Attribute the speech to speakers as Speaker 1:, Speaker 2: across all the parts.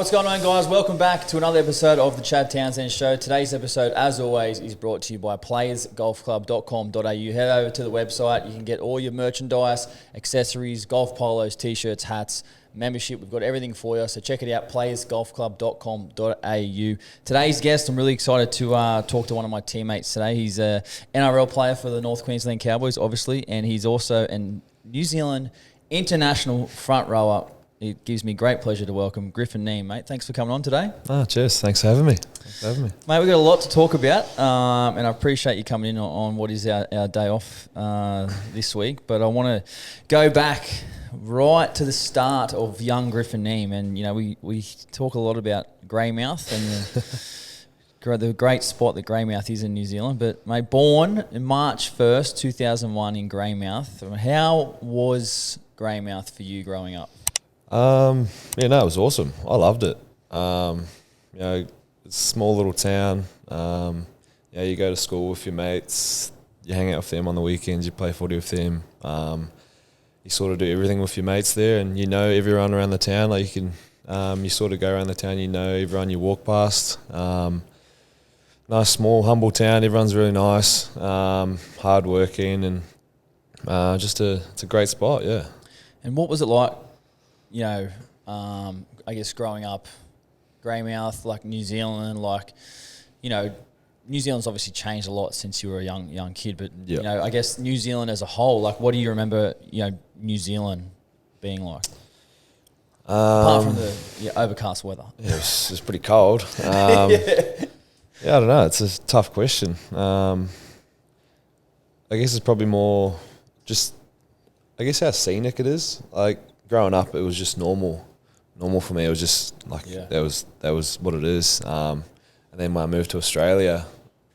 Speaker 1: what's going on, guys? Welcome back to another episode of the Chad Townsend Show. Today's episode, as always, is brought to you by playersgolfclub.com.au. Head over to the website. You can get all your merchandise, accessories, golf polos, T-shirts, hats, membership. We've got everything for you, so check it out, playersgolfclub.com.au. Today's guest, I'm really excited to talk to one of my teammates today. He's an NRL player for the North Queensland Cowboys, obviously, and he's also a New Zealand international front rower. It gives me great pleasure to welcome Griffin Neame, mate. Thanks for coming on today.
Speaker 2: Oh, cheers. Thanks for having me.
Speaker 1: Mate, we've got a lot to talk about, and I appreciate you coming in on what is our day off this week. But I want to go back right to the start of young Griffin Neame. And, you know, we talk a lot about Greymouth and the great spot that Greymouth is in New Zealand. But, mate, born in March 1st, 2001 in Greymouth. How was Greymouth for you growing up?
Speaker 2: It was awesome. I loved it. It's a small little town. You go to school with your mates, you hang out with them on the weekends, you play footy with them. You sort of do everything with your mates there, and you know everyone around the town. Like you can, you sort of go around the town, you know everyone you walk past. Nice, small, humble town. Everyone's really nice, hard working, and it's a great spot. Yeah.
Speaker 1: And what was it like? You know, I guess growing up, Greymouth, like New Zealand, New Zealand's obviously changed a lot since you were a young kid. But
Speaker 2: yep.
Speaker 1: You know, I guess New Zealand as a whole, like, what do you remember? You know, New Zealand being like, apart from the overcast weather.
Speaker 2: Yeah, it was pretty cold. I don't know. It's a tough question. I guess it's probably more just, how scenic it is. Like, growing up, it was just normal for me. It was just like that was what it is. And then when I moved to Australia,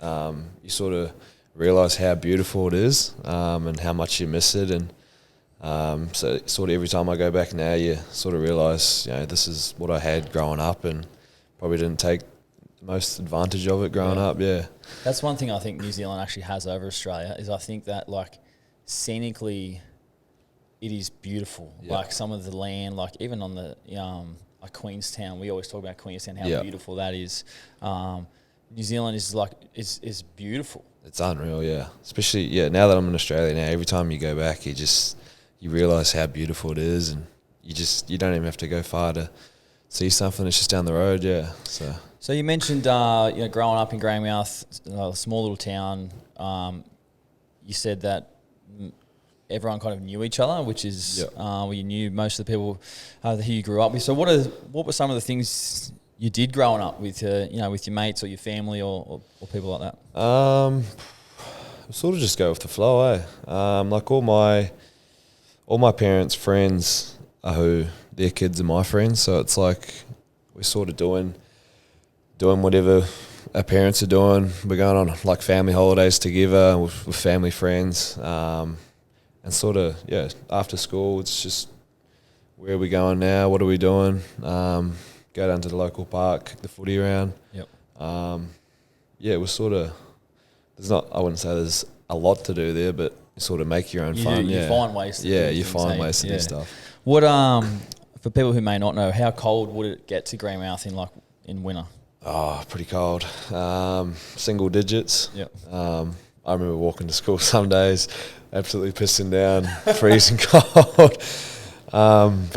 Speaker 2: you sort of realise how beautiful it is, and how much you miss it. And so sort of every time I go back now, you sort of realise, this is what I had growing up, and probably didn't take the most advantage of it growing up. Yeah,
Speaker 1: that's one thing I think New Zealand actually has over Australia is I think that like scenically, it is beautiful. Yep. Like some of the land, like even on the like Queenstown, we always talk about Queenstown, how beautiful that is. New Zealand is like is beautiful.
Speaker 2: It's unreal, yeah. Especially now that I'm in Australia now, every time you go back, you realise how beautiful it is, and you don't even have to go far to see something. It's just down the road, yeah.
Speaker 1: So you mentioned growing up in Greymouth, a small little town. You said that everyone kind of knew each other, which is where you knew most of the people who you grew up with. So what were some of the things you did growing up with with your mates or your family or people like that?
Speaker 2: Sort of just go with the flow, eh? Like all my parents' friends are who their kids are my friends, so it's like we're sort of doing whatever our parents are doing. We're going on like family holidays together with family friends. And sort of, after school, it's just, where are we going now? What are we doing? Go down to the local park, kick the footy around.
Speaker 1: Yep.
Speaker 2: It was sort of, I wouldn't say there's a lot to do there, but you sort of make your own fun.
Speaker 1: You find ways to do things.
Speaker 2: You find ways to do stuff.
Speaker 1: What, for people who may not know, how cold would it get to Greymouth in winter?
Speaker 2: Oh, pretty cold. Single digits.
Speaker 1: Yep.
Speaker 2: I remember walking to school some days, absolutely pissing down, freezing cold. But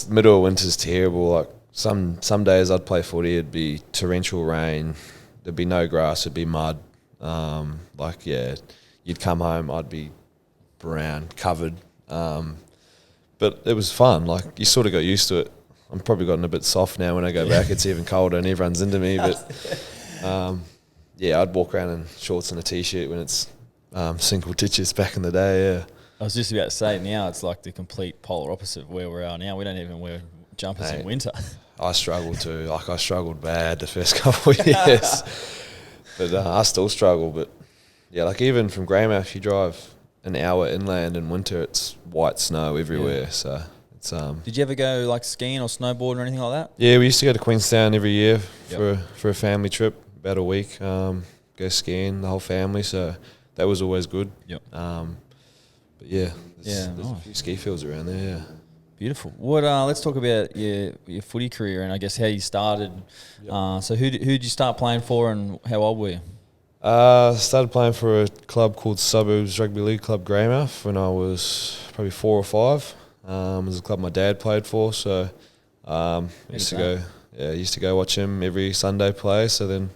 Speaker 2: middle of winter's terrible. Like some days I'd play footy, it'd be torrential rain, there'd be no grass, it'd be mud. You'd come home, I'd be brown, covered. But it was fun. Like you sort of got used to it. I'm probably gotten a bit soft now. When I go back, it's even colder and everyone's into me. But I'd walk around in shorts and a t-shirt when it's single digits back in the day, yeah.
Speaker 1: I was just about to say, now it's like the complete polar opposite of where we are now. We don't even wear jumpers in winter.
Speaker 2: I struggled too. Like, I struggled bad the first couple of years. But I still struggle. But, like even from Greymouth, you drive an hour inland in winter, it's white snow everywhere. So it's...
Speaker 1: Did you ever go, like, skiing or snowboarding or anything like that?
Speaker 2: Yeah, we used to go to Queenstown every year for a family trip. About a week, go skiing, the whole family, so that was always good.
Speaker 1: Yep.
Speaker 2: But there's a few ski fields around there, yeah.
Speaker 1: Beautiful. What? Let's talk about your footy career and I guess how you started.
Speaker 2: Yep.
Speaker 1: So who did you start playing for and how old were you?
Speaker 2: Started playing for a club called Suburbs Rugby League Club Greymouth when I was probably 4 or 5. It was a club my dad played for, so used to go watch him every Sunday play. So then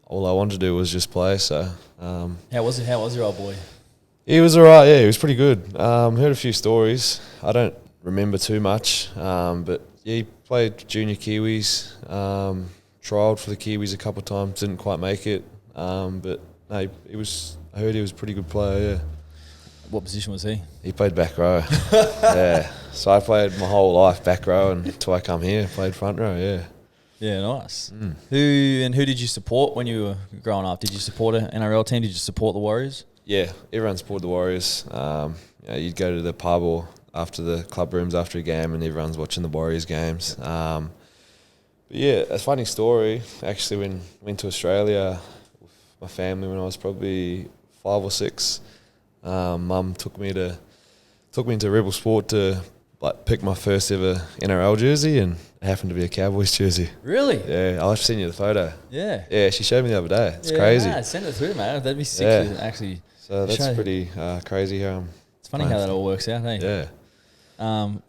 Speaker 2: all I wanted to do was just play. So
Speaker 1: How was it? How was your old boy?
Speaker 2: he was alright. Yeah, he was pretty good. Heard a few stories. I don't remember too much, but yeah, he played junior Kiwis. Trialled for the Kiwis a couple of times, didn't quite make it. But no, he was. I heard he was a pretty good player. Yeah.
Speaker 1: What position was he?
Speaker 2: He played back row. Yeah. So I played my whole life back row until I come here. Played front row. Yeah.
Speaker 1: Yeah, nice. Who did you support when you were growing up? Did you support an NRL team? Did you support the Warriors?
Speaker 2: Yeah, everyone supported the Warriors. You'd go to the pub or after the club rooms after a game, and everyone's watching the Warriors games. But yeah, a funny story. Actually, when I went to Australia with my family when I was probably 5 or 6, Mum took me into Rebel Sport to pick my first ever NRL jersey, and it happened to be a Cowboys jersey.
Speaker 1: Really?
Speaker 2: Yeah, I'll have to send you the photo.
Speaker 1: Yeah.
Speaker 2: Yeah, she showed me the other day. It's crazy.
Speaker 1: Yeah, send it through, mate. That'd be sick to actually.
Speaker 2: So that's pretty crazy how
Speaker 1: it's funny how that all works out, hey?
Speaker 2: Yeah.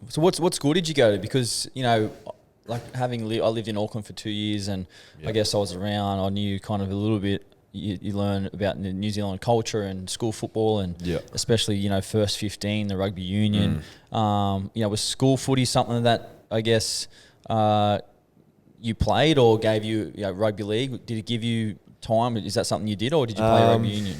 Speaker 1: So what school did you go to? Because, like I lived in Auckland for 2 years, and I guess I was around. I knew kind of a little bit. You learn about the New Zealand culture and school football, and especially first 15, the rugby union. Was school footy something that I guess you played or gave you rugby league? Did it give you time? Is that something you did, or did you play rugby union?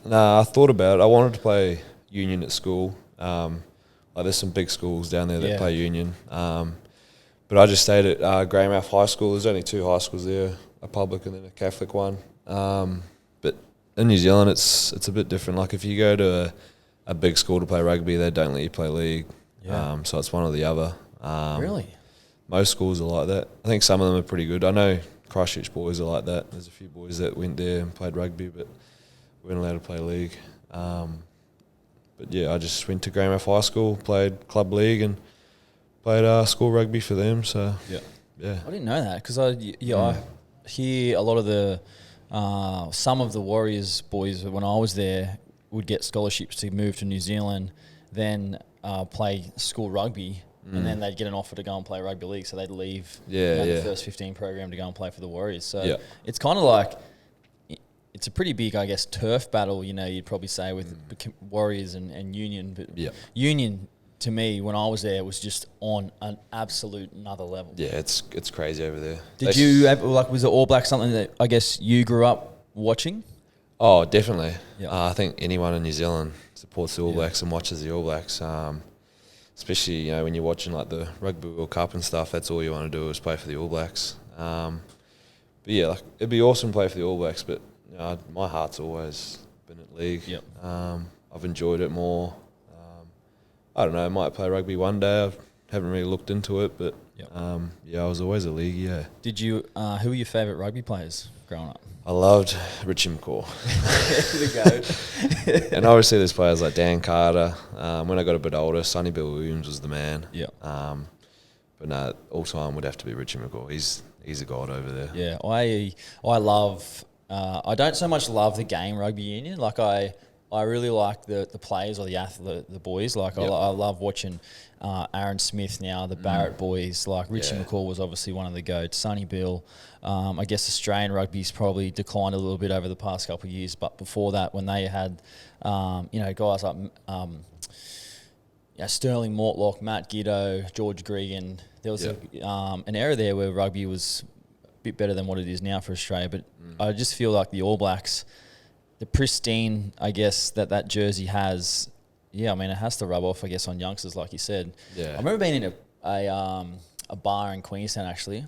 Speaker 2: No, I thought about it. I wanted to play union at school. There's some big schools down there that play union. But I just stayed at Greymouth High School. There's only 2 high schools there, a public and then a Catholic one. But in New Zealand, it's a bit different. Like if you go to a big school to play rugby, they don't let you play league. Yeah. So it's one or the other.
Speaker 1: Really?
Speaker 2: Most schools are like that. I think some of them are pretty good. I know Christchurch boys are like that. There's a few boys that went there and played rugby, but weren't allowed to play league. But yeah, I just went to Greymouth High School, played club league, and played school rugby for them. So yeah.
Speaker 1: I didn't know that because I hear a lot of the some of the Warriors boys when I was there would get scholarships to move to New Zealand, then play school rugby, and then they'd get an offer to go and play rugby league, so they'd leave the first 15 program to go and play for the Warriors. So it's kind of like it's a pretty big, I guess, turf battle. You'd probably say with Warriors and Union, but Union to me when I was there was just on an absolute another level. Yeah,
Speaker 2: it's crazy over there.
Speaker 1: Did you was the All Blacks something that I guess you grew up watching?
Speaker 2: Oh, definitely. I think anyone in New Zealand supports the All Blacks and watches the All Blacks. Especially when you're watching like the Rugby World Cup and stuff. That's all you want to do is play for the All Blacks. But yeah, it'd be awesome to play for the All Blacks. But my heart's always been at league. I've enjoyed it more. I don't know. I might play rugby one day. I haven't really looked into it, but I was always a league. Yeah.
Speaker 1: Did you? Who were your favourite rugby players growing up?
Speaker 2: I loved Richie McCaw.
Speaker 1: There you go.
Speaker 2: And obviously there's players like Dan Carter. When I got a bit older, Sonny Bill Williams was the man.
Speaker 1: Yeah.
Speaker 2: But no, all time would have to be Richie McCaw. He's a god over there.
Speaker 1: Yeah. I love. I don't so much love the game rugby union. Like I really like the players or the boys. Like I love watching Aaron Smith now, the Barrett boys. Like Richie McCaw was obviously one of the goats. Sonny Bill. I guess Australian rugby's probably declined a little bit over the past couple of years, but before that, when they had guys like Sterling Mortlock, Matt Giddo, George Gregan, there was an era there where rugby was a bit better than what it is now for Australia. But I just feel like the All Blacks, the pristine, I guess, that jersey has, it has to rub off, I guess, on youngsters, like you said. Yeah. I remember being in a bar in Queenstown, actually.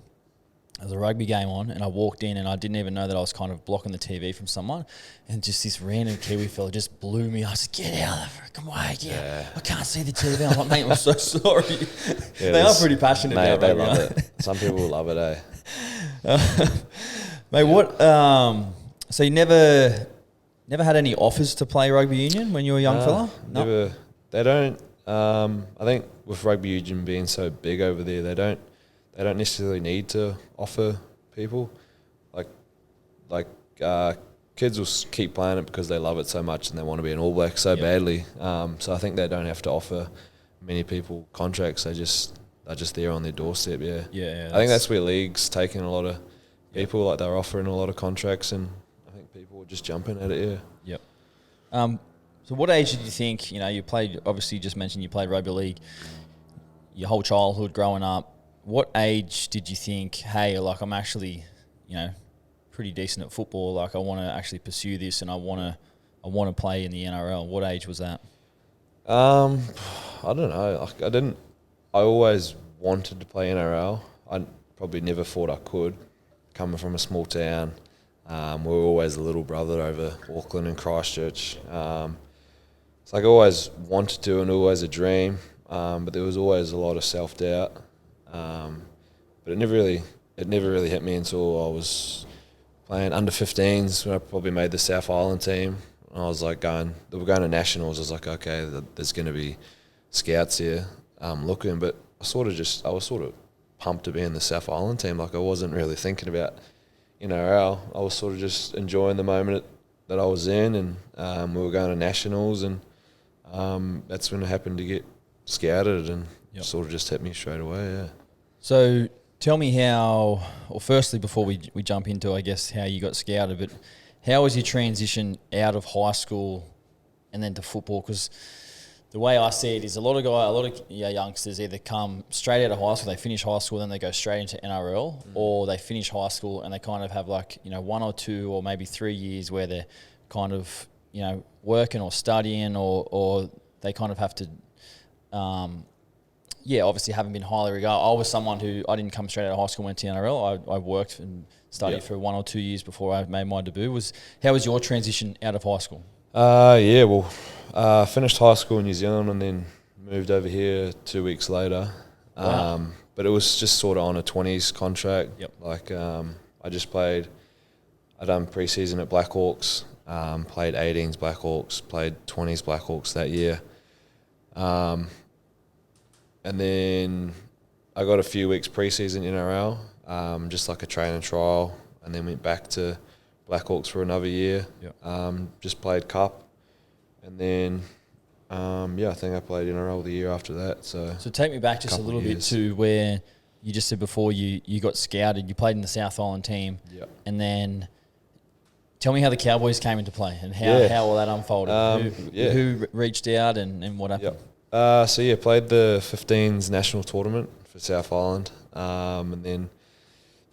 Speaker 1: There was a rugby game on, and I walked in, and I didn't even know that I was kind of blocking the TV from someone, and just this random Kiwi fella just blew me. I said, "Get out of the freaking way! I can't see the TV." I'm like, "Mate, I'm so sorry." They are pretty passionate about
Speaker 2: they love it. Some people love it,
Speaker 1: Mate, what? So you never had any offers to play rugby union when you were a young fella?
Speaker 2: No. Never. They don't. I think with rugby union being so big over there, they don't necessarily need to offer people like kids will keep playing it because they love it so much and they want to be an All Black so badly. So I think they don't have to offer many people contracts. They're just there on their doorstep. Yeah. I think that's where leagues taking a lot of people, like they're offering a lot of contracts, and I think people were just jumping at it.
Speaker 1: Yep. So what age did you think, you played, obviously you just mentioned you played rugby league your whole childhood growing up. What age did you think, hey, like I'm actually, pretty decent at football, like I want to actually pursue this and I want to play in the NRL? What age was that?
Speaker 2: I don't know. I always wanted to play NRL. I probably never thought I could. Coming from a small town, we were always a little brother over Auckland and Christchurch. It's like I always wanted to and always a dream, but there was always a lot of self-doubt. But it never really hit me until I was playing under 15s when I probably made the South Island team. And I was like they were going to nationals. I was like, okay, there's going to be scouts here looking, but I was sort of pumped to be in the South Island team. Like I wasn't really thinking about NRL. I was sort of just enjoying the moment that I was in, and we were going to nationals, and that's when it happened to get scouted, and sort of just hit me straight away. Yeah.
Speaker 1: So tell me how, or firstly before we jump into, I guess, how you got scouted, but how was your transition out of high school and then to football? Because the way I see it is a lot of youngsters either come straight out of high school, they finish high school, then they go straight into NRL, or they finish high school and they kind of have 1 or 2 or maybe 3 years where they're kind of, working or studying, or they kind of have to, obviously haven't been highly regarded. I was someone who, I didn't come straight out of high school and went to NRL. I worked and studied for 1 or 2 years before I made my debut. How was your transition out of high school?
Speaker 2: Finished high school in New Zealand and then moved over here 2 weeks later.
Speaker 1: Wow.
Speaker 2: But it was just sort of on a 20s contract.
Speaker 1: Yep.
Speaker 2: I done pre-season at Blackhawks, played 18s Blackhawks, played 20s Blackhawks that year. And then I got a few weeks pre-season NRL, just like a training trial, and then went back to Blackhawks for another year.
Speaker 1: Yep.
Speaker 2: Just played Cup, and then I think I played NRL the year after that. So
Speaker 1: take me back just a little bit to where you just said before you got scouted. You played in the South Island team, and then tell me how the Cowboys came into play and how all that unfolded. Who reached out and what happened?
Speaker 2: Played the 15s national tournament for South Island, and then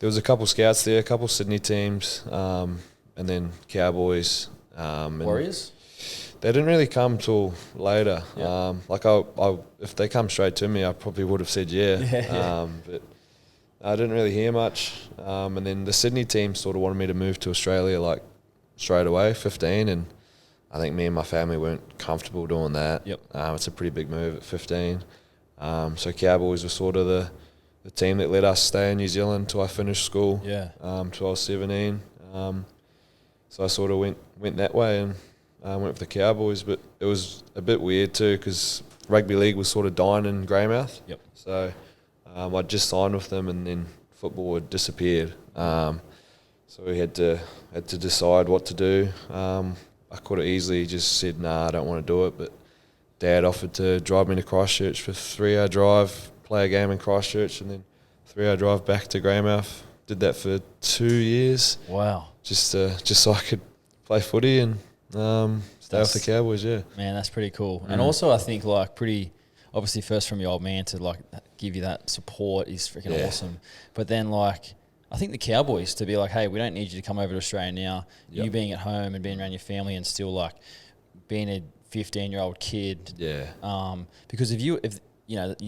Speaker 2: there was a couple scouts there, a couple Sydney teams, and then Cowboys.
Speaker 1: Warriors?
Speaker 2: They didn't really come till later.
Speaker 1: Yeah.
Speaker 2: If they come straight to me, I probably would have said but I didn't really hear much. And then the Sydney team sort of wanted me to move to Australia straight away, 15, and I think me and my family weren't comfortable doing that.
Speaker 1: Yep.
Speaker 2: It's a pretty big move at 15. So Cowboys were sort of the team that let us stay in New Zealand until I finished school.
Speaker 1: Yeah.
Speaker 2: Till I was 17. So I sort of went that way and went with the Cowboys, but it was a bit weird too because rugby league was sort of dying in Greymouth.
Speaker 1: Yep.
Speaker 2: So I just signed with them, and then football had disappeared. So we had to decide what to do. I could have easily just said, nah, I don't want to do it, but Dad offered to drive me to Christchurch for a 3-hour drive, play a game in Christchurch, and then 3-hour drive back to Greymouth. Did that for 2 years.
Speaker 1: Wow.
Speaker 2: Just so I could play footy and stay with the Cowboys, yeah.
Speaker 1: Man, that's pretty cool. And also I think pretty, obviously first from your old man to give you that support is freaking awesome. But then I think the Cowboys to be like, hey, we don't need you to come over to Australia now. Yep. You being at home and being around your family and still being a 15-year-old kid.
Speaker 2: Yeah.
Speaker 1: Because if you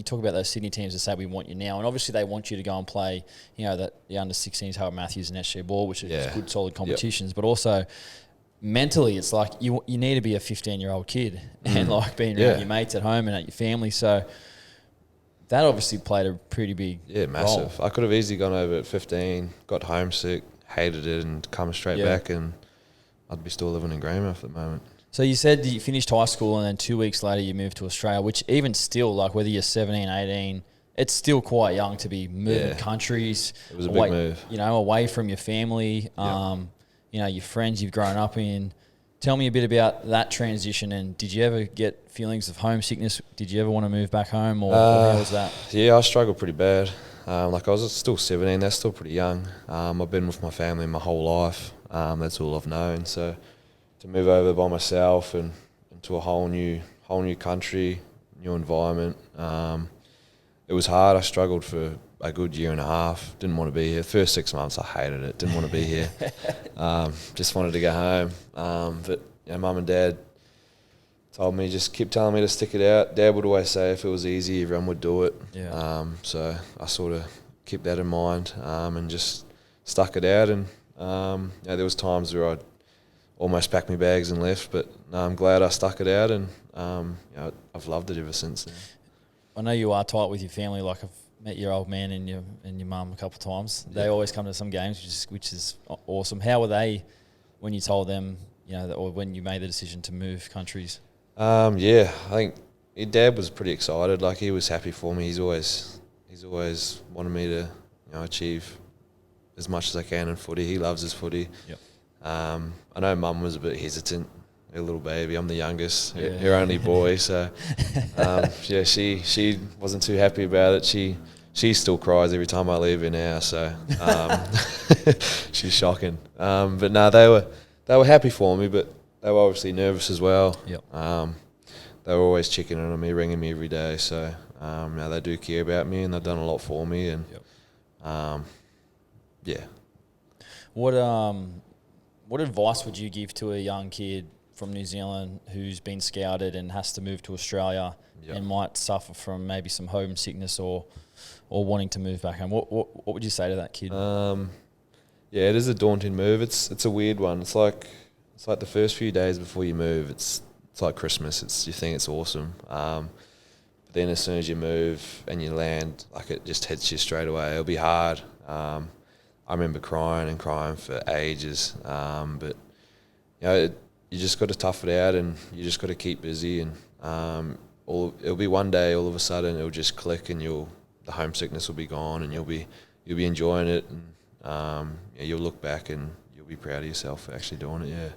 Speaker 1: talk about those Sydney teams that say we want you now, and obviously they want you to go and play, the under 16s, Harold Matthews and SG Ball, which is good, solid competitions. Yep. But also mentally, it's you need to be a 15-year-old kid and being around your mates at home and at your family. So that obviously played a pretty big
Speaker 2: massive
Speaker 1: role.
Speaker 2: I could have easily gone over at 15, got homesick, hated it, and come straight back, and I'd be still living in Greymouth at the moment.
Speaker 1: So you said that you finished high school and then 2 weeks later you moved to Australia, which even still, like whether you're 17, 18, it's still quite young to be moving countries.
Speaker 2: It was a
Speaker 1: away,
Speaker 2: big move.
Speaker 1: You know, away from your family, you know, your friends you've grown up in. Tell me a bit about that transition, and did you ever get feelings of homesickness? Did you ever want to move back home, or how was that?
Speaker 2: Yeah, I struggled pretty bad. Like I was still 17, that's still pretty young. I've been with my family my whole life. That's all I've known. So to move over by myself and into a whole new country, new environment, it was hard. I struggled for a good year and a half. Didn't want to be here. First 6 months, I hated it. Didn't want to be here. Just wanted to go home. But mum and dad told me, just keep telling me to stick it out. Dad would always say if it was easy, everyone would do it.
Speaker 1: Yeah.
Speaker 2: So I sort of kept that in mind and just stuck it out. And there was times where I'd almost packed my bags and left, but I'm glad I stuck it out, and I've loved it ever since then.
Speaker 1: I know you are tight with your family. Like I've met your old man and your mum a couple of times. They always come to some games, which is awesome. How were they when you told them, or when you made the decision to move countries?
Speaker 2: I think your dad was pretty excited. Like he was happy for me. He's always wanted me to achieve as much as I can in footy. He loves his footy.
Speaker 1: Yep.
Speaker 2: I know mum was a bit hesitant. A little baby. I'm the youngest, her only boy. So, she wasn't too happy about it. She still cries every time I leave her now. So, she's shocking. But no, they were happy for me, but they were obviously nervous as well.
Speaker 1: Yep.
Speaker 2: They were always checking in on me, ringing me every day. So, they do care about me, and they've done a lot for me. And,
Speaker 1: What advice would you give to a young kid from New Zealand who's been scouted and has to move to Australia and might suffer from maybe some homesickness or wanting to move back home? What would you say to that kid?
Speaker 2: It is a daunting move. It's a weird one. It's like the first few days before you move. It's like Christmas. You think it's awesome. But then as soon as you move and you land, like it just hits you straight away. It'll be hard. I remember crying for ages. But you just got to tough it out, and you just got to keep busy, and it'll be one day all of a sudden it'll just click, and the homesickness will be gone, and you'll be enjoying it, and you'll look back and you'll be proud of yourself for actually doing it. Yeah.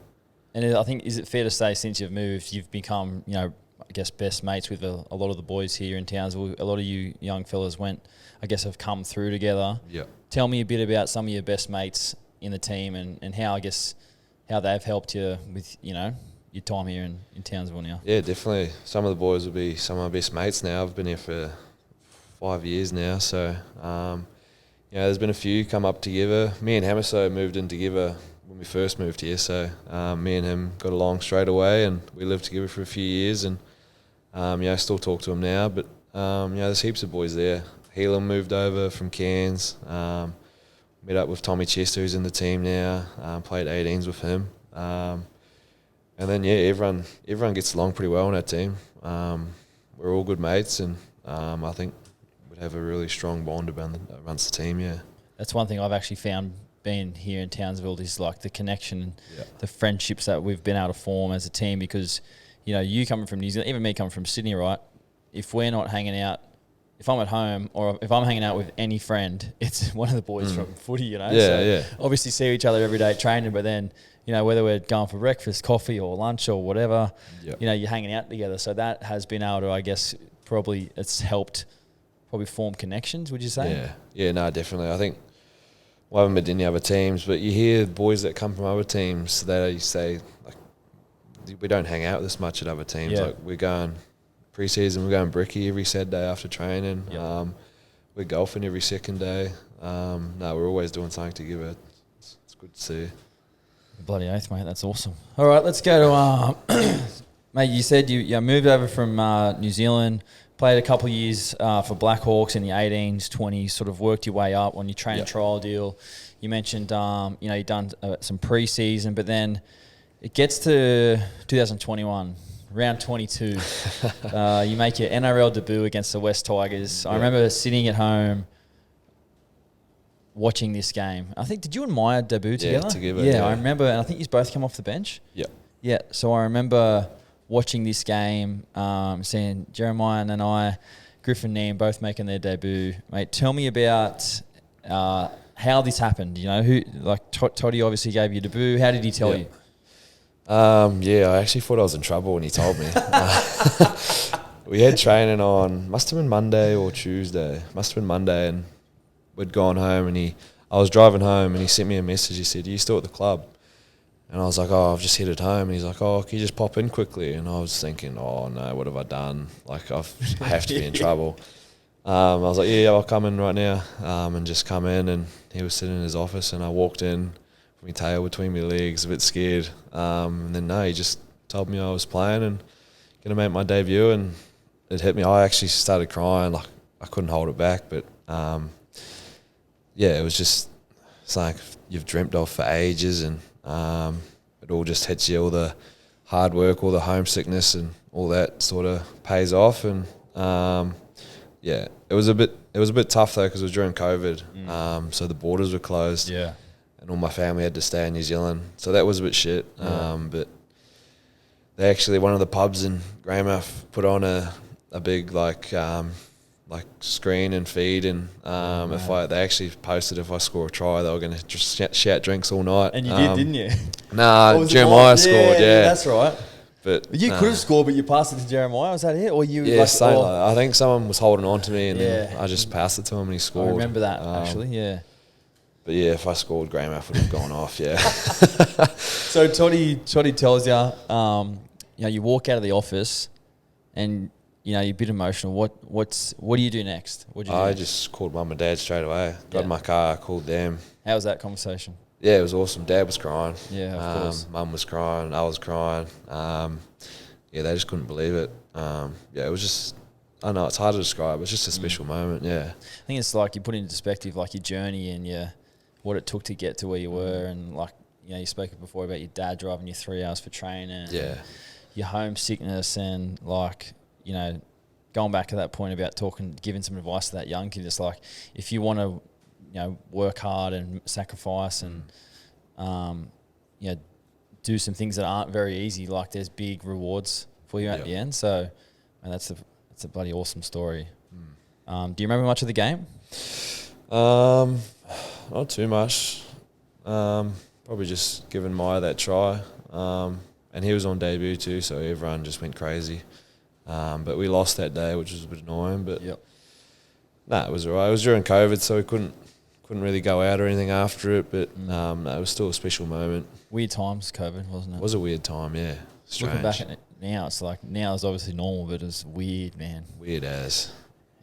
Speaker 1: And I think, is it fair to say since you've moved, you've become I guess best mates with a lot of the boys here in Townsville? A lot of you young fellas have come through together.
Speaker 2: Yeah. Tell
Speaker 1: me a bit about some of your best mates in the team and how they've helped you with, your time here in Townsville now.
Speaker 2: Yeah, definitely. Some of the boys will be some of my best mates now. I've been here for 5 years now. So, there's been a few come up together. Me and Hamiso moved in together when we first moved here. So, me and him got along straight away, and we lived together for a few years. And, I still talk to him now. But, there's heaps of boys there. Helam moved over from Cairns. Met up with Tommy Chester, who's in the team now. Played 18s with him, and then everyone gets along pretty well on our team. We're all good mates, and I think we'd have a really strong bond amongst the team. Yeah,
Speaker 1: that's one thing I've actually found being here in Townsville is like the connection, the friendships that we've been able to form as a team. Because you coming from New Zealand, even me coming from Sydney, right? If we're not hanging out. If I'm at home or if I'm hanging out with any friend, it's one of the boys from footy, Obviously see each other every day at training, but then, whether we're going for breakfast, coffee or lunch or whatever, you're hanging out together. So that has been able to, I guess, it's helped form connections, would you say?
Speaker 2: Yeah, no, definitely. I think I haven't met any other teams, but you hear boys that come from other teams, they say, like, we don't hang out this much at other teams. Like, we're going... Pre-season, we're going bricky every Saturday after training. Yep. We're golfing every second day. We're always doing something together. It's good to see.
Speaker 1: Bloody oath, mate. That's awesome. All right, let's go to... mate, you said you moved over from New Zealand, played a couple of years for Blackhawks in the 18s, 20s, sort of worked your way up on your train and trial deal. You mentioned, you've done some pre-season, but then it gets to 2021. Round 22, you make your NRL debut against the West Tigers. I remember sitting at home watching this game. I think, did you and Maya debut together?
Speaker 2: Together.
Speaker 1: Yeah, I remember, and I think you both come off the bench.
Speaker 2: Yeah.
Speaker 1: Yeah, so I remember watching this game, seeing Jeremiah and I, Griffin and Neame both making their debut. Mate, tell me about how this happened. You know, who like Toddy obviously gave you a debut. How did he tell you?
Speaker 2: I actually thought I was in trouble when he told me. We had training on, must have been Monday or Tuesday. Must have been Monday, and we'd gone home, and I was driving home, and he sent me a message. He said, "Are you still at the club?" And I was like, "Oh, I've just headed home." And he's like, "Oh, can you just pop in quickly?" And I was thinking, "Oh no, what have I done? Like I have to be in trouble." I was like, "Yeah, I'll come in right now," and just come in, and he was sitting in his office, and I walked in with my tail between my legs, a bit scared. And then he just told me I was playing and gonna make my debut, and it hit me. I actually started crying, like I couldn't hold it back. But it was just something you've dreamt of for ages, and it all just hits you. All the hard work, all the homesickness, and all that sort of pays off. And it was a bit tough though because it was during COVID, so the borders were closed.
Speaker 1: Yeah.
Speaker 2: And all my family had to stay in New Zealand, so that was a bit shit. But they actually, one of the pubs in Greymouth put on a big like screen and feed, and they actually posted if I score a try, they were going to just shout drinks all night.
Speaker 1: And you did, didn't you?
Speaker 2: Nah, Jeremiah scored. Yeah,
Speaker 1: that's right.
Speaker 2: But
Speaker 1: you could have scored, but you passed it to Jeremiah. Was that it, or you?
Speaker 2: Yeah, I think someone was holding on to me, and then I just passed it to him, and he scored.
Speaker 1: I remember that actually. Yeah.
Speaker 2: But yeah, if I scored, Greymouth would have gone off. Yeah.
Speaker 1: So Toddy tells you, you walk out of the office, and you're a bit emotional. What do you do next?
Speaker 2: I just called mum and dad straight away. Got in my car, called them.
Speaker 1: How was that conversation?
Speaker 2: Yeah, it was awesome. Dad was crying.
Speaker 1: Yeah, of course.
Speaker 2: Mum was crying. I was crying. They just couldn't believe it. It was just, I know it's hard to describe. It's just a special moment. Yeah.
Speaker 1: I think it's like you put into perspective like your journey and what it took to get to where you were, and like you spoke before about your dad driving you 3 hours for training.
Speaker 2: Yeah.
Speaker 1: Your homesickness, and like going back to that point about giving some advice to that young kid. It's like if you want to work hard and sacrifice and do some things that aren't very easy, like there's big rewards for you at the end. So, and that's a bloody awesome story. Do you remember much of the game?
Speaker 2: Not too much. Probably just giving Maya that try. And he was on debut too, so everyone just went crazy. But we lost that day, which was a bit annoying. But it was alright. It was during COVID, so we couldn't really go out or anything after it. But it was still a special moment.
Speaker 1: Weird times, COVID, wasn't it?
Speaker 2: It was a weird time, yeah. Strange.
Speaker 1: Looking back at it now, it's like now it's obviously normal, but it's weird, man.
Speaker 2: Weird as.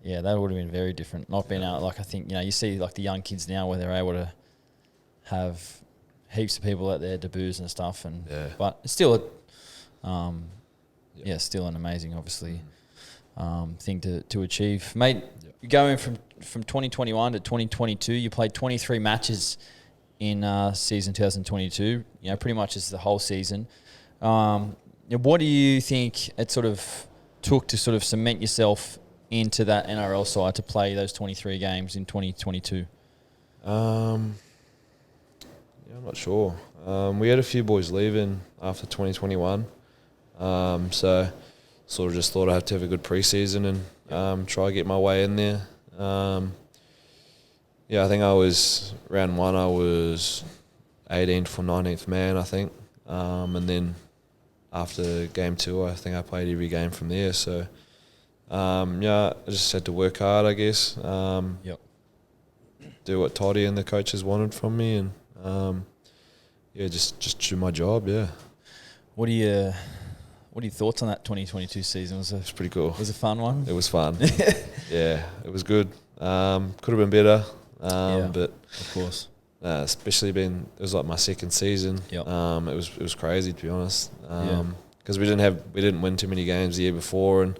Speaker 1: Yeah, that would have been very different. Not being out, like I think you see like the young kids now where they're able to have heaps of people at their debuts and stuff, and but it's still still an amazing, obviously, thing to achieve, mate. You're going from 2021 to 2022. You played 23 matches in season 2022. Pretty much is the whole season. What do you think it sort of took to sort of cement yourself into that NRL side to play those 23 games in 2022?
Speaker 2: I'm not sure. We had a few boys leaving after 2021, so sort of just thought I had to have a good preseason and try to get my way in there. I think I was round one. I was 18th or 19th man, I think, and then after game 2, I think I played every game from there. So I just had to work hard, I guess. Do what Toddy and the coaches wanted from me, and just do my job. Yeah. What are your thoughts on that 2022 season? It was pretty cool. It was a fun one. It was fun. Yeah, it was good. Could have been better, but of course, especially it was like my second season. It was crazy, to be honest. Because we didn't win too many games the year before, and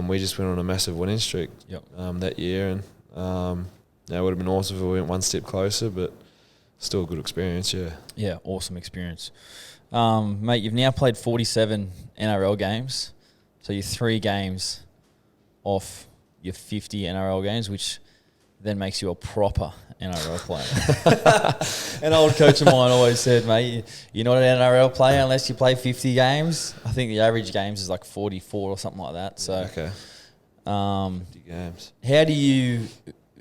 Speaker 2: we just went on a massive winning streak that year, and it would have been awesome if we went one step closer, but still a good experience. Yeah, awesome experience. Mate, you've now played 47 NRL games, so you're 3 games off your 50 NRL games, which
Speaker 1: then makes you a proper NRL player. An old coach of mine always said, mate, you're not an NRL player unless you play 50 games. I think the average games is like 44 or something like that. So,
Speaker 2: okay. 50 games.
Speaker 1: How do you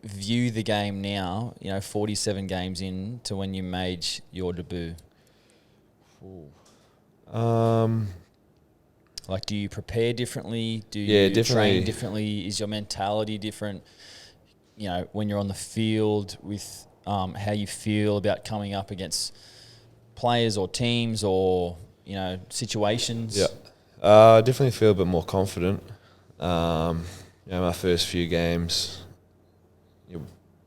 Speaker 1: view the game now, 47 games in to when you made your debut? Like, do you prepare differently? Do you train differently? Is your mentality different? When you're on the field with how you feel about coming up against players or teams or, situations?
Speaker 2: Yeah. I definitely feel a bit more confident. My first few games,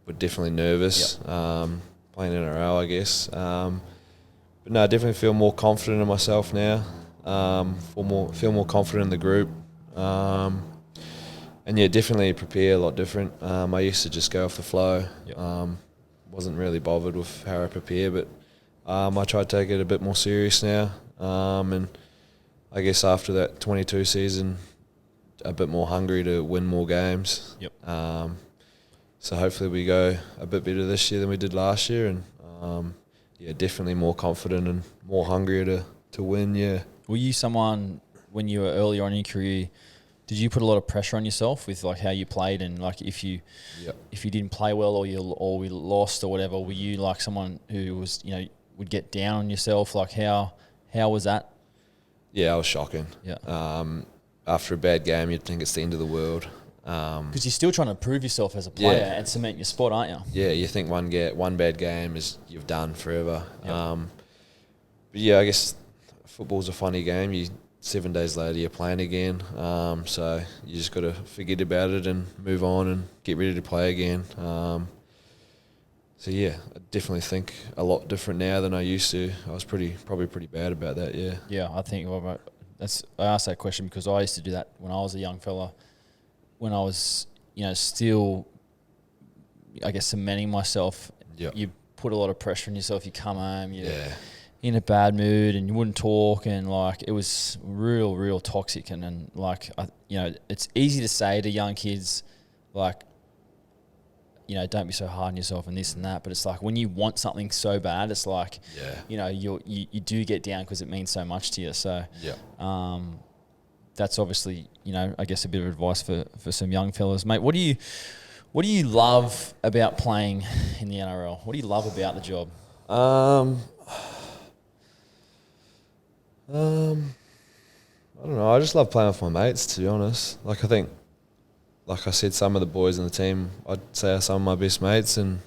Speaker 2: were definitely nervous. Playing NRL, I guess. But no, I definitely feel more confident in myself now. Feel more confident in the group. And yeah, definitely prepare a lot different. I used to just go off the flow. Wasn't really bothered with how I prepare, but I try to take it a bit more serious now. And I guess after that 22 season, a bit more hungry to win more games. So hopefully we go a bit better this year than we did last year, and definitely more confident and more hungrier to win. Yeah.
Speaker 1: Were you someone when you were earlier on in your career? Did you put a lot of pressure on yourself with like how you played, and like if you didn't play well or we lost or whatever, were you like someone who was would get down on yourself? Like how was that?
Speaker 2: Yeah, I was shocking.
Speaker 1: Yeah.
Speaker 2: After a bad game, you'd think it's the end of the world.
Speaker 1: Because you're still trying to prove yourself as a player and cement your spot, aren't you?
Speaker 2: Yeah, you think one bad game is you've done forever.
Speaker 1: Yep.
Speaker 2: But yeah, I guess football's a funny game. 7 days later you're playing again. So you just got to forget about it and move on and get ready to play again. So yeah, I definitely think a lot different now than I used to. I was probably pretty bad about that. Yeah.
Speaker 1: Yeah, I think I asked that question because I used to do that when I was a young fella. When I was, still, I guess, cementing myself, you put a lot of pressure on yourself. You come home, you're in a bad mood, and you wouldn't talk, and like it was real toxic. And like, it's easy to say to young kids, like, don't be so hard on yourself and this and that. But it's like when you want something so bad, it's like, you do get down because it means so much to you. So, that's obviously, I guess a bit of advice for some young fellas. Mate, what do you love about playing in the NRL? What do you love about the job?
Speaker 2: I don't know. I just love playing with my mates, to be honest. Like, I think, like I said, some of the boys in the team, I'd say are some of my best mates, and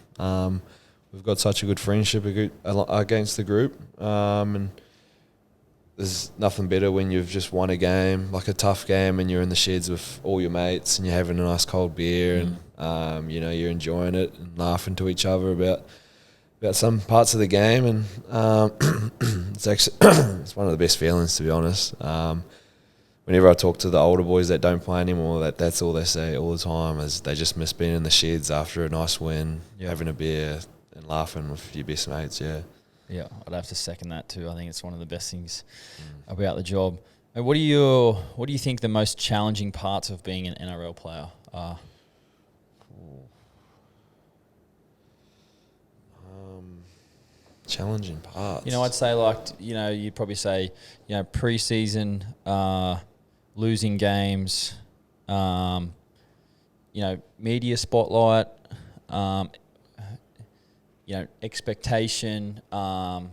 Speaker 2: we've got such a good friendship against the group. And there's nothing better when you've just won a game, like a tough game, and you're in the sheds with all your mates and you're having a nice cold beer and, you're enjoying it and laughing to each other about some parts of the game. And it's actually it's one of the best feelings, to be honest. Whenever I talk to the older boys that don't play anymore, that's all they say all the time is they just miss being in the sheds after a nice win, having a beer and laughing with your best mates, Yeah,
Speaker 1: I'd have to second that too. I think it's one of the best things about the job. And what do you think the most challenging parts of being an NRL player are?
Speaker 2: Challenging parts.
Speaker 1: I'd say you'd probably say, pre-season, losing games, media spotlight, expectation, all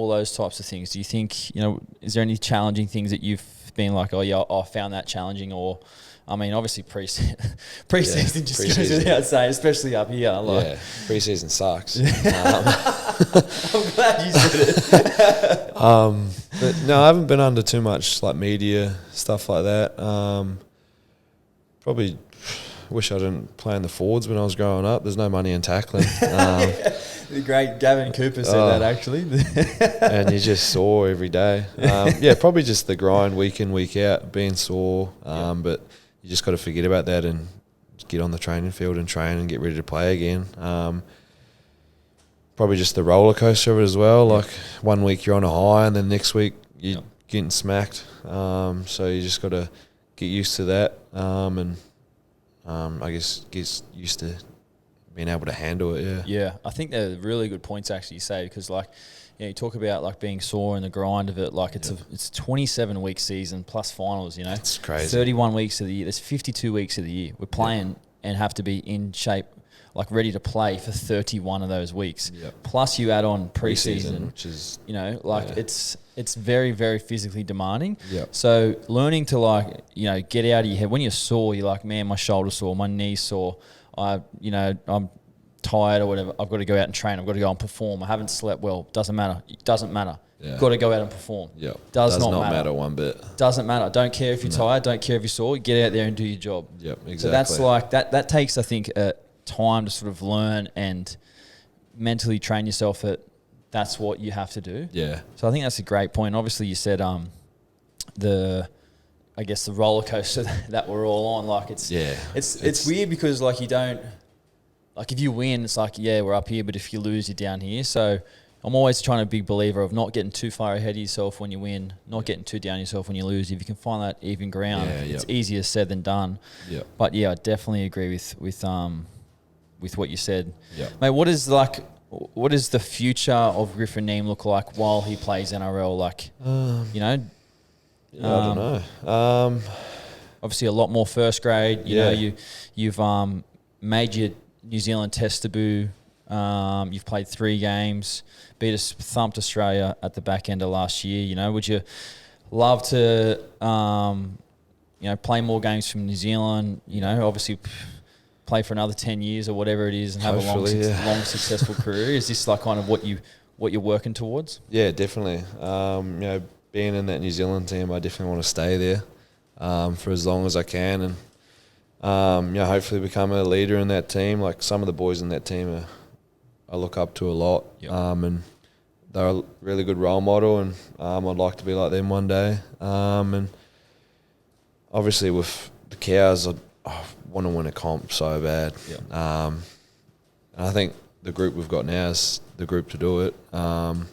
Speaker 1: those types of things. Do you think, is there any challenging things that you've been like, I found that challenging? Or, I mean, obviously pre-season just goes without saying, especially up here.
Speaker 2: Pre-season sucks.
Speaker 1: I'm glad you said it.
Speaker 2: But no, I haven't been under too much like media stuff like that. Probably wish I didn't play in the forwards when I was growing up. There's no money in tackling.
Speaker 1: The great Gavin Cooper said that, actually.
Speaker 2: And you just sore every day. Probably just the grind week in, week out, being sore. But you just got to forget about that and get on the training field and train and get ready to play again. Probably just the roller coaster of it as well. Like 1 week you're on a high and then next week you're getting smacked. So you just got to get used to that. And I guess gets used to being able to handle it. Yeah.
Speaker 1: Yeah, I think they're really good points actually you say, because like, you talk about like being sore in the grind of it. Like it's a 27-week season plus finals.
Speaker 2: It's crazy.
Speaker 1: 31 weeks of the year. There's 52 weeks of the year. We're playing and have to be in shape, like ready to play for 31 of those weeks. Plus you add on preseason,
Speaker 2: which is
Speaker 1: it's very, very physically demanding.
Speaker 2: So
Speaker 1: So learning to like get out of your head when you're sore. You're like, man, my shoulder's sore, my knee's sore. I'm tired or whatever. I've got to go out and train. I've got to go and perform. I haven't slept well. Doesn't matter. It doesn't matter. You've got to go out and perform. Does not matter
Speaker 2: one bit.
Speaker 1: Doesn't matter. Don't care if you're tired. Don't care if you're sore. Get out there and do your job.
Speaker 2: Exactly.
Speaker 1: So that's like that takes, I think, time to sort of learn and mentally train yourself that that's what you have to do. So I think that's a great point. Obviously, you said the roller coaster that we're all on. Like it's weird because like you don't. Like if you win, it's like, we're up here, but if you lose, you're down here. So I'm always trying to be a believer of not getting too far ahead of yourself when you win, not getting too down yourself when you lose. If you can find that even ground, it's easier said than done. But I definitely agree with what you said. Mate, what is the future of Griffin Neame look like while he plays NRL? Like,
Speaker 2: I don't know.
Speaker 1: Obviously a lot more first grade. You've made your New Zealand Test debut. You've played 3 games, thumped Australia at the back end of last year. Would you love to, play more games from New Zealand? Obviously play for another 10 years or whatever it is and have
Speaker 2: Hopefully,
Speaker 1: a long successful career. Is this like kind of what you're working towards?
Speaker 2: Yeah, definitely. Being in that New Zealand team, I definitely want to stay there for as long as I can and. Hopefully become a leader in that team. Like some of the boys in that team I look up to a lot. And they're a really good role model and I'd like to be like them one day. And obviously with the Cows, I want to win a comp so bad. And I think the group we've got now is the group to do it. When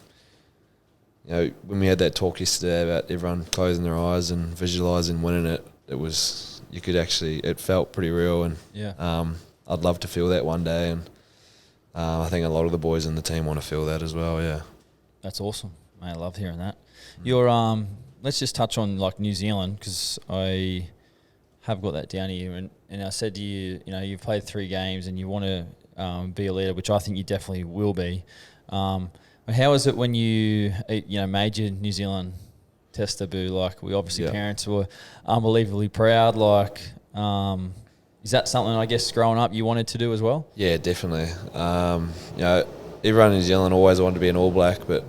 Speaker 2: we had that talk yesterday about everyone closing their eyes and visualising winning it, it felt pretty real and I'd love to feel that one day and I think a lot of the boys in the team want to feel that as well.
Speaker 1: That's awesome, mate. I love hearing that. Your let's just touch on like New Zealand because I have got that down here and I said to you, you've played 3 games and you want to be a leader, which I think you definitely will be. How is it when you made your New Zealand Test debut? Like parents were unbelievably proud. Like, is that something I guess growing up you wanted to do as well? Yeah,
Speaker 2: definitely. Everyone in New Zealand always wanted to be an All Black, but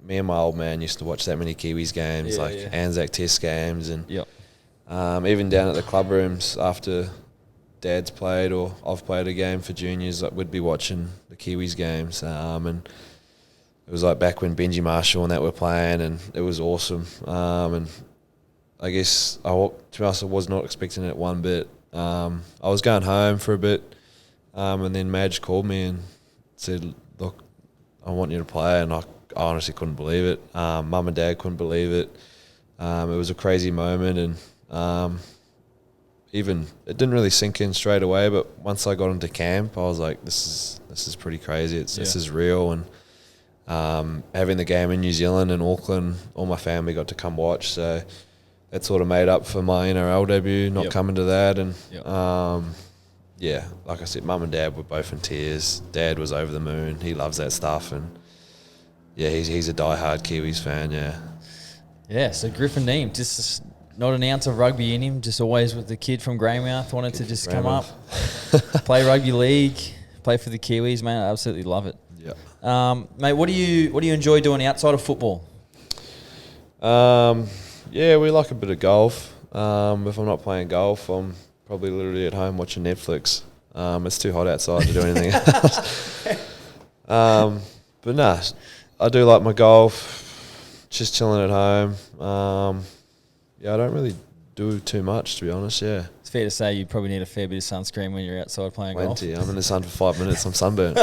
Speaker 2: me and my old man used to watch that many Kiwis games, Anzac Test games, and even down at the club rooms after Dad's played or I've played a game for juniors, we'd be watching the Kiwis games, and it was like back when Benji Marshall and that were playing, and it was awesome. And I guess, to be honest, I was not expecting it one bit. I was going home for a bit, and then Madge called me and said, look, I want you to play, and I honestly couldn't believe it. Mum and Dad couldn't believe it. It was a crazy moment, and even it didn't really sink in straight away, but once I got into camp, I was like, this is pretty crazy. This is real, and having the game in New Zealand and Auckland, all my family got to come watch, so that sort of made up for my NRL debut, not coming to that. And like I said, Mum and Dad were both in tears. Dad was over the moon. He loves that stuff, and he's a diehard Kiwis fan. So Griffin Neame, just not an ounce of rugby in him, just always with the kid from Greymouth, wanted to just come up, play rugby league, play for the Kiwis, man. I absolutely love it. Mate, what do you enjoy doing outside of football? We like a bit of golf. If I'm not playing golf, I'm probably literally at home watching Netflix. It's too hot outside to do anything else. But nah, I do like my golf, just chilling at home. I don't really do too much, to be honest, It's
Speaker 1: fair to say you probably need a fair bit of sunscreen when you're outside playing golf.
Speaker 2: I'm in the sun for 5 minutes, I'm sunburnt.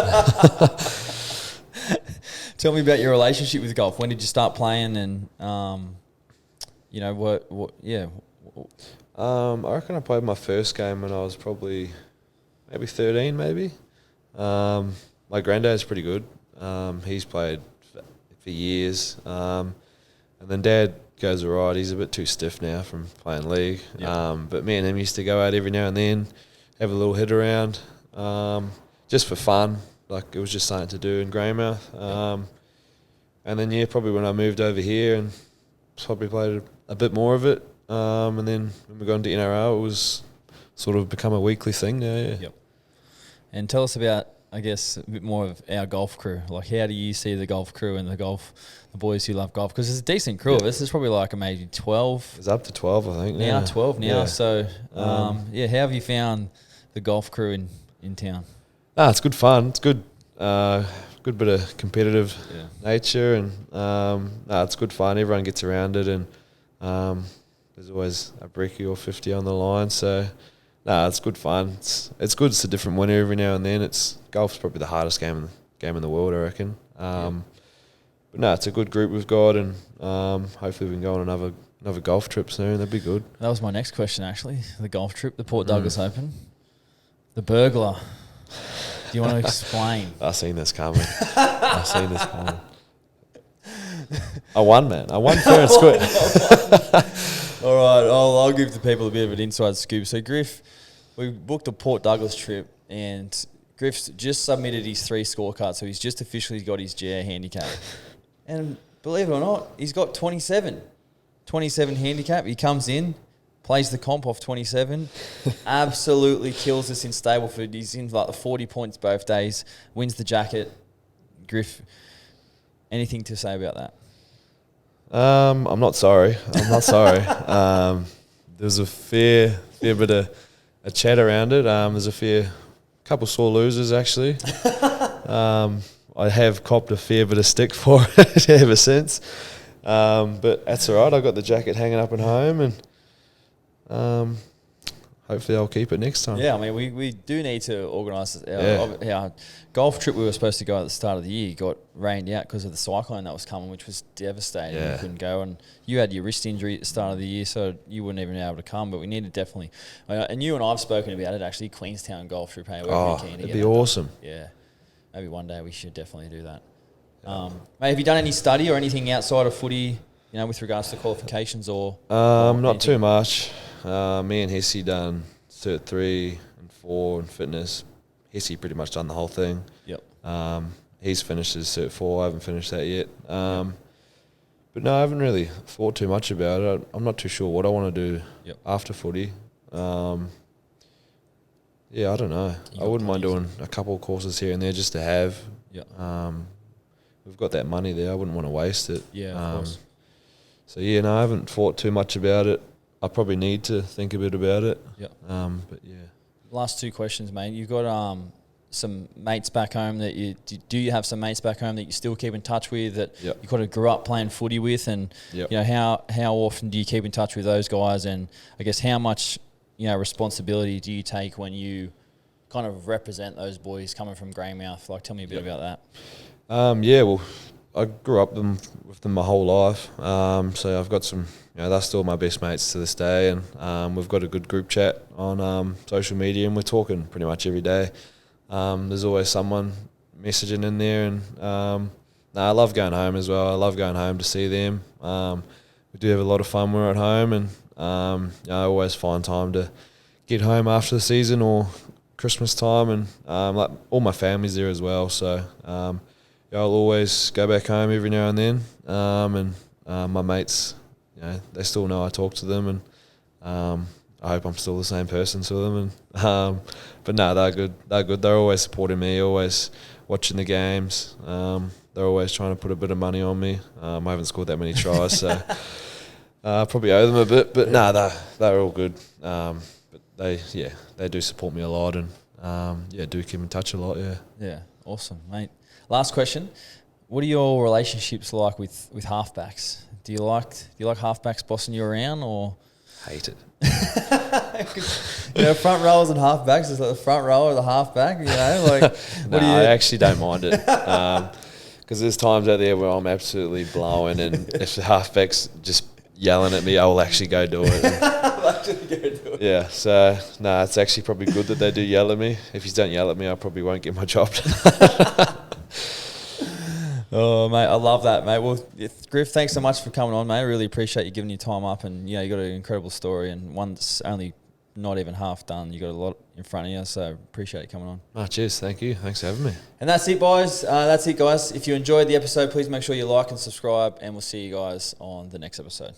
Speaker 1: Tell me about your relationship with golf. When did you start playing, and what?
Speaker 2: I reckon I played my first game when I was probably maybe 13, maybe. My granddad's pretty good. He's played for years. And then Dad goes all right. He's a bit too stiff now from playing league.
Speaker 1: Yep.
Speaker 2: But me and him used to go out every now and then, have a little hit around, just for fun. Like, it was just something to do in Greymouth. And then, yeah, probably when I moved over here and probably played a bit more of it. And then when we got into NRL, it was sort of become a weekly thing now, yeah.
Speaker 1: Yep. And tell us about, I guess, a bit more of our golf crew. Like, how do you see the golf crew and the boys who love golf? Because there's a decent crew of us. There's probably like maybe 12.
Speaker 2: It's up to 12, I think.
Speaker 1: Now,
Speaker 2: yeah.
Speaker 1: 12 now.
Speaker 2: Yeah.
Speaker 1: So, how have you found the golf crew in town?
Speaker 2: It's good fun. It's good. Good bit of competitive nature, and it's good fun. Everyone gets around it, and there's always a brekkie or 50 on the line. So, it's good fun. It's good. It's a different winner every now and then. Golf's probably the hardest game in the world, I reckon. But it's a good group we've got, and hopefully we can go on another golf trip soon. That'd be good.
Speaker 1: That was my next question, actually. The golf trip, the Port Douglas Open, the burglar. Do you want to explain?
Speaker 2: I seen this coming. I won, man. I won fair and square.
Speaker 1: All right, I'll give the people a bit of an inside scoop. So, Griff, we booked a Port Douglas trip, and Griff's just submitted his 3 scorecards, so he's just officially got his GA handicap. And believe it or not, he's got 27 handicap. He comes in, plays the comp off 27, absolutely kills us in Stableford. He's in like the 40 points both days, wins the jacket. Griff, anything to say about that?
Speaker 2: I'm not sorry. There's a fair bit of a chat around it. There's a couple sore losers, actually. I have copped a fair bit of stick for it ever since. But that's all right. I got the jacket hanging up at home, and hopefully I'll keep it next time.
Speaker 1: Yeah, I mean, we do need to organise our golf trip we were supposed to go at the start of the year. Got rained out because of the cyclone that was coming, which was devastating.
Speaker 2: Yeah.
Speaker 1: We couldn't go, and you had your wrist injury at the start of the year, so you wouldn't even be able to come. But we need to definitely, and you and I've spoken about it actually. Queenstown golf trip. Hey, we're pretty keen to
Speaker 2: it'd
Speaker 1: get
Speaker 2: be
Speaker 1: that
Speaker 2: awesome.
Speaker 1: done. Yeah, maybe one day we should definitely do that. Mate, have you done any study or anything outside of footy? With regards to qualifications or
Speaker 2: not too much. Me and Hesse done Cert 3 and 4 in fitness. Hesse pretty much done the whole thing.
Speaker 1: Yep.
Speaker 2: He's finished his Cert 4. I haven't finished that yet. But no, I haven't really thought too much about it. I'm not too sure what I want to do after footy. I don't know. I wouldn't mind doing a couple of courses here and there just to have.
Speaker 1: Yep.
Speaker 2: We've got that money there. I wouldn't want to waste it.
Speaker 1: Yeah, of course.
Speaker 2: So, I haven't thought too much about it. I probably need to think a bit about it.
Speaker 1: Yep.
Speaker 2: But, yeah.
Speaker 1: Last 2 questions, mate. You've got some mates back home that do you have some mates back home that you still keep in touch with that you kind of grew up playing footy with, and how often do you keep in touch with those guys, and I guess how much responsibility do you take when you kind of represent those boys coming from Greymouth? Like, tell me a bit about that.
Speaker 2: Well, I grew up with them my whole life, so I've got some. They're still my best mates to this day, and we've got a good group chat on social media, and we're talking pretty much every day. There's always someone messaging in there, and I love going home as well. I love going home to see them. We do have a lot of fun when we're at home, and I always find time to get home after the season or Christmas time, and like all my family's there as well. So I'll always go back home every now and then, and my mates, they still know I talk to them, and I hope I'm still the same person to them. And but no, they're good. They're always supporting me, always watching the games. They're always trying to put a bit of money on me. I haven't scored that many tries, so I probably owe them a bit. But they're all good. But they do support me a lot, and do keep in touch a lot.
Speaker 1: Yeah, awesome, mate. Last question: what are your relationships like with halfbacks? Do you like halfbacks bossing you around, or
Speaker 2: hate it?
Speaker 1: Front rowers and halfbacks is like the front rower, the halfback.
Speaker 2: I actually don't mind it because there's times out there where I'm absolutely blowing, and if the halfback's just yelling at me, I will actually go do it.
Speaker 1: actually go do it.
Speaker 2: Yeah, so no, it's actually probably good that they do yell at me. If you don't yell at me, I probably won't get my job.
Speaker 1: Oh, mate, I love that, mate. Well, Griff, thanks so much for coming on, mate. I really appreciate you giving your time up, and you got an incredible story, and one that's only not even half done. You got a lot in front of you, so appreciate you coming on.
Speaker 2: Oh, cheers, thank you. Thanks for having me.
Speaker 1: And that's it, boys. That's it, guys. If you enjoyed the episode, please make sure you like and subscribe, and we'll see you guys on the next episode.